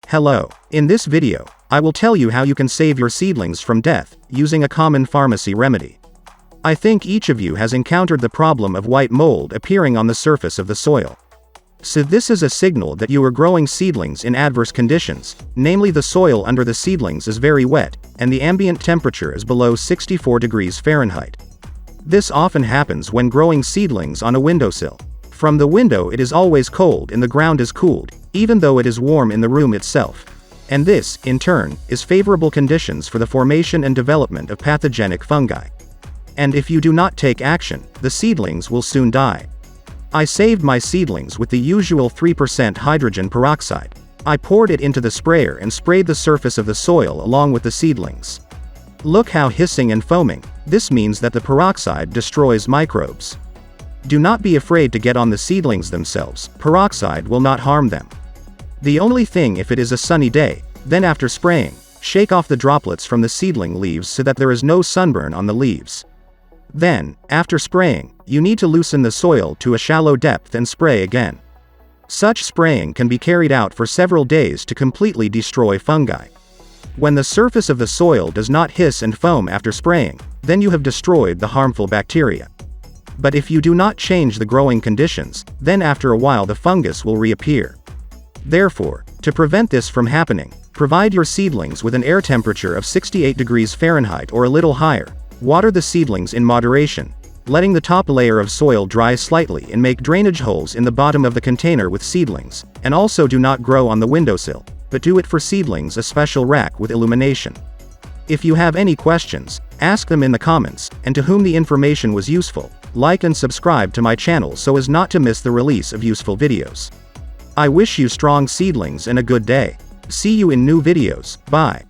Hello. In this video, I will tell you how you can save your seedlings from death, using a common pharmacy remedy. I think each of you has encountered the problem of white mold appearing on the surface of the soil. So this is a signal that you are growing seedlings in adverse conditions, namely the soil under the seedlings is very wet, and the ambient temperature is below 64 degrees Fahrenheit. This often happens when growing seedlings on a windowsill. From the window it is always cold and the ground is cooled, even though it is warm in the room itself. And this, in turn, is favorable conditions for the formation and development of pathogenic fungi. And if you do not take action, the seedlings will soon die. I saved my seedlings with the usual 3% hydrogen peroxide. I poured it into the sprayer and sprayed the surface of the soil along with the seedlings. Look how hissing and foaming. This means that the peroxide destroys microbes. Do not be afraid to get on the seedlings themselves, peroxide will not harm them. The only thing if it is a sunny day, then after spraying, shake off the droplets from the seedling leaves so that there is no sunburn on the leaves. Then, after spraying, you need to loosen the soil to a shallow depth and spray again. Such spraying can be carried out for several days to completely destroy fungi. When the surface of the soil does not hiss and foam after spraying, then you have destroyed the harmful bacteria. But if you do not change the growing conditions, then after a while the fungus will reappear. Therefore, to prevent this from happening, provide your seedlings with an air temperature of 68 degrees Fahrenheit or a little higher. Water the seedlings in moderation, letting the top layer of soil dry slightly, and make drainage holes in the bottom of the container with seedlings, and also do not grow on the windowsill, but do it for seedlings a special rack with illumination. If you have any questions, ask them in the comments, and to whom the information was useful, like and subscribe to my channel so as not to miss the release of useful videos. I wish you strong seedlings and a good day. See you in new videos. Bye.